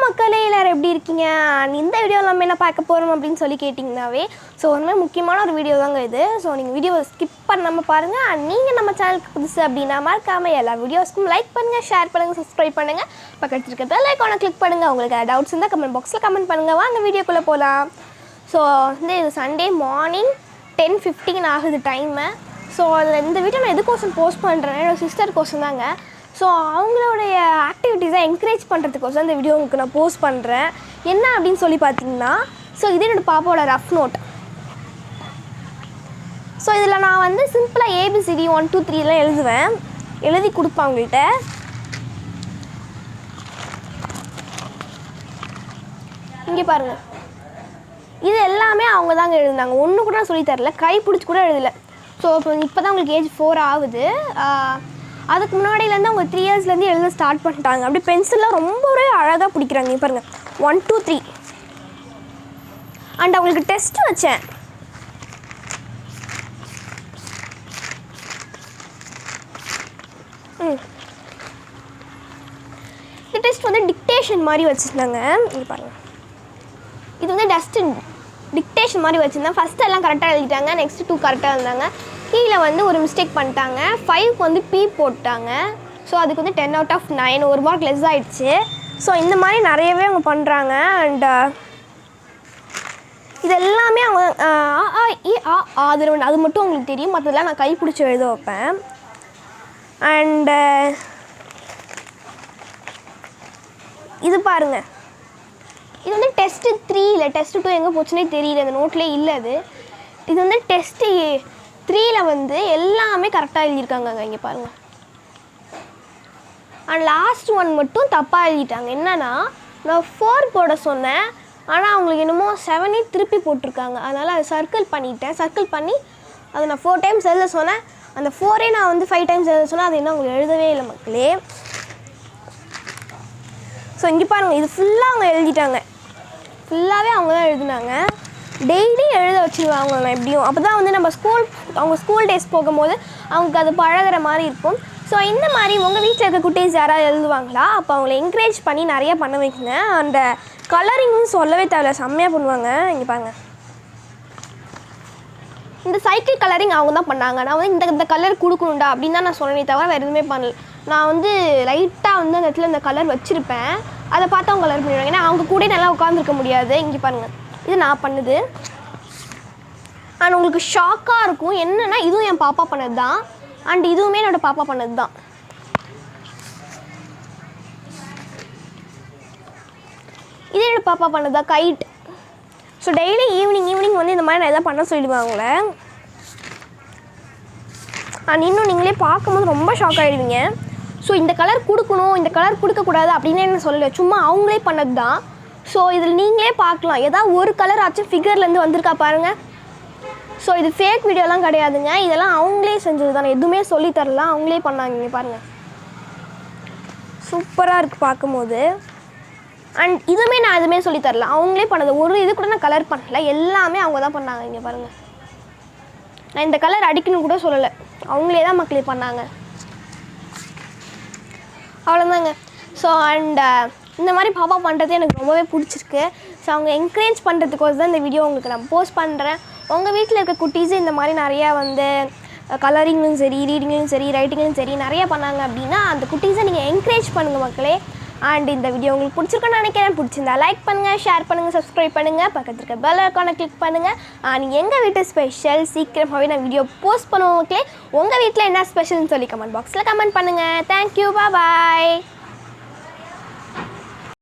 மக்களே எல்லாரும் எப்படி இருக்கீங்க? இந்த வீடியோவில் நம்ம என்ன பார்க்க போகிறோம் அப்படின்னு சொல்லி கேட்டிங்கனாவே ஒரு முக்கியமான ஒரு வீடியோ தாங்க இது. நீங்கள் வீடியோவை ஸ்கிப் பண்ணாமல் பாருங்கள். நீங்கள் நம்ம சேனலுக்கு புதுசு அப்படின்னா மறக்காமல் எல்லா வீடியோஸ்க்கும் லைக் பண்ணுங்கள், ஷேர் பண்ணுங்கள், சப்ஸ்கிரைப் பண்ணுங்கள். பக்கத்தில் இருக்க பெல் ஐகானை கிளிக் பண்ணுங்கள். உங்களுக்கு டவுட்ஸ் இருந்தால் கமெண்ட் பாக்ஸில் கமெண்ட் பண்ணுங்கள். வாங்க வீடியோக்குள்ளே போகலாம். இது சண்டே மார்னிங் 10:15 ஆகுது டைமு. அதில் இந்த வீடியோ நான் எதுக்கோசம் போஸ்ட் பண்ணுறேன், என்னோடய சிஸ்டர் கோசம் தாங்க. அவங்களுடைய ஆக்டிவிட்டீஸை என்கரேஜ் பண்ணுறதுக்கோசம் இந்த வீடியோ உங்களுக்கு நான் போஸ்ட் பண்ணுறேன். என்ன அப்படின்னு சொல்லி பார்த்தீங்கன்னா இது என்னோடய பாப்பாவோட ரஃப் நோட். இதில் நான் சிம்பிளாக ABCD 1 2 3 எழுதுவேன், எழுதி கொடுப்பேன் அவங்கள்ட்ட. இங்கே பாருங்கள், இது எல்லாமே அவங்க தாங்க எழுதுனாங்க. ஒன்று கூட நான் சொல்லித்தரல, கை பிடிச்சி கூட எழுதலை. இப்போ தான் உங்களுக்கு ஏஜ் 4 ஆகுது. அதுக்கு முன்னாடியிலேருந்து அவங்க 3 இயர்ஸ்லேருந்து எழுத ஸ்டார்ட் பண்ணிட்டாங்க. அப்படி பென்சில்லாம் ரொம்பவே அழகாக பிடிக்கிறாங்க. இங்கே பாருங்கள், 1 2 3. அண்ட் அவங்களுக்கு டெஸ்ட் வச்சேன். இந்த டெஸ்ட் டிக்டேஷன் மாதிரி வச்சுருந்தாங்க. இங்கே பாருங்கள், இது டிக்டேஷன் மாதிரி வச்சுருந்தேன். ஃபஸ்ட்டு எல்லாம் கரெக்டாக எழுதிட்டாங்க, நெக்ஸ்ட்டு 2 கரெக்டாக இருந்தாங்க. கீழே ஒரு மிஸ்டேக் பண்ணிட்டாங்க, 5க்கு P போட்டாங்க. அதுக்கு 10 out of 9, 1 மார்க் லெஸ் ஆகிடுச்சு. இந்த மாதிரி நிறையவே அவங்க பண்ணுறாங்க. அண்ட் இது எல்லாமே அவங்க அது மட்டும் அவங்களுக்கு தெரியும், மற்றதெல்லாம் நான் கை பிடிச்சி எழுத வைப்பேன். அண்டு இது பாருங்கள், இது டெஸ்ட்டு 3 இல்லை டெஸ்ட்டு 2 எங்கே போச்சுன்னே தெரியல, அந்த நோட்லேயே இல்லை. இது டெஸ்ட்டு 3ல் எல்லாமே கரெக்டாக எழுதியிருக்காங்க. இங்கே பாருங்கள். அண்ட் லாஸ்ட் ஒன் மட்டும் தப்பாக எழுதிட்டாங்க. என்னென்னா நான் 4 போட சொன்னேன், ஆனால் அவங்களுக்கு என்னமோ 7 திருப்பி போட்டிருக்காங்க. அதனால் அதை சர்க்கிள் பண்ணிட்டேன். சர்க்கிள் பண்ணி அதை நான் 4 டைம்ஸ் எழுத சொன்னேன். அந்த 4 நான் 5 டைம்ஸ் எழுத சொன்னேன். அது என்ன அவங்களுக்கு எழுதவே இல்லை மக்களே. இங்கே பாருங்கள், இது ஃபுல்லாக அவங்க எழுதிட்டாங்க. ஃபுல்லாகவே அவங்க தான் எழுதினாங்க. டெய்லி எழுத வச்சுருவாங்க நான் எப்படியும். அப்போ தான் நம்ம அவங்க ஸ்கூல் டேஸ் போகும்போது அவங்களுக்கு அது பழகிற மாதிரி இருக்கும். இந்த மாதிரி உங்கள் வீட்டில் இருக்க குட்டீஸ் யாராவது எழுதுவாங்களா? அப்போ அவங்கள என்கரேஜ் பண்ணி நிறையா பண்ண வைக்குங்க. அந்த கலரிங்கும் சொல்லவே தேவையில்ல, செம்மையாக பண்ணுவாங்க. இங்கே பாருங்கள், இந்த சைக்கிள் கலரிங் அவங்க தான் பண்ணாங்க. நான் இந்த கலர் கொடுக்கணுண்டா அப்படின்னு தான் நான் சொன்னேனே தவிர வேறு எதுவுமே பண்ணல. நான் லைட்டாக அந்த இடத்துல இந்த கலர் வச்சுருப்பேன், அதை பார்த்து அவங்க கலர் பண்ணிடுவாங்க. ஏன்னா அவங்க கூட நல்லா உட்காந்துருக்க முடியாது. இங்கே பாருங்கள், இது நான் பண்ணுது. அண்ட் உங்களுக்கு ஷாக்காக இருக்கும் என்னென்னா, இதுவும் என் பாப்பா பண்ணது தான். அண்ட் இதுவுமே என்னோடய பாப்பா பண்ணது தான். இது என்னோடய பாப்பா பண்ணது தான், கைட். டெய்லி ஈவினிங் இந்த மாதிரி நான் எதாவது பண்ண சொல்லிடுவாங்கள. அண்ட் இன்னும் நீங்களே பார்க்கும்போது ரொம்ப ஷாக் ஆகிடுவீங்க. இந்த கலர் கொடுக்கணும், இந்த கலர் கொடுக்கக்கூடாது அப்படின்னு என்ன சொல்லலை, சும்மா அவங்களே பண்ணது தான். இதில் நீங்களே பார்க்கலாம், ஏதாவது ஒரு கலர் ஆச்சும் ஃபிகர்லேருந்து வந்திருக்கா பாருங்கள். இது ஃபேக் வீடியோலாம் கிடையாதுங்க, இதெல்லாம் அவங்களே செஞ்சது தானே, எதுவுமே சொல்லித்தரலாம், அவங்களே பண்ணாங்க. இங்கே பாருங்கள், சூப்பராக இருக்குது பார்க்கும்போது. அண்ட் இதுவுமே நான் எதுவுமே சொல்லித்தரல, அவங்களே பண்ணது. ஒரு இது கூட நான் கலர் பண்ணல, எல்லாமே அவங்க தான் பண்ணாங்க. இங்கே பாருங்கள், நான் இந்த கலர் அடிக்கணும் கூட சொல்லலை, அவங்களே தான் மக்களே பண்ணாங்க. அவ்வளோதாங்க. அண்ட் இந்த மாதிரி பாப்பா பண்ணுறது எனக்கு ரொம்பவே பிடிச்சிருக்கு. அவங்க என்கரேஜ் பண்ணுறதுக்கோசம் தான் இந்த வீடியோ உங்களுக்கு நான் போஸ்ட் பண்ணுறேன். உங்கள் வீட்டில் இருக்க குட்டீஸு இந்த மாதிரி நிறையா கலரிங்கும் சரி, ரீடிங்கும் சரி, ரைட்டிங்கும் சரி நிறையா பண்ணாங்க அப்படின்னா அந்த குட்டீஸை நீங்கள் என்கரேஜ் பண்ணுங்கள் மக்களே. அண்ட் இந்த வீடியோ உங்களுக்கு பிடிச்சிருக்குன்னு நினைக்கிறேன். பிடிச்சிருந்தா லைக் பண்ணுங்கள், ஷேர் பண்ணுங்கள், சப்ஸ்கிரைப் பண்ணுங்கள், பக்கத்தில் இருக்க பெல் ஐகானை கிளிக் பண்ணுங்கள். நீங்கள் எங்கள் வீட்டு ஸ்பெஷல் சீக்கிரமாகவே நான் வீடியோ போஸ்ட் பண்ணுவோம் மக்களே. உங்கள் வீட்டில் என்ன ஸ்பெஷல்னு சொல்லி கமெண்ட் பாக்ஸில் கமெண்ட் பண்ணுங்கள். தேங்க்யூ, பாய்.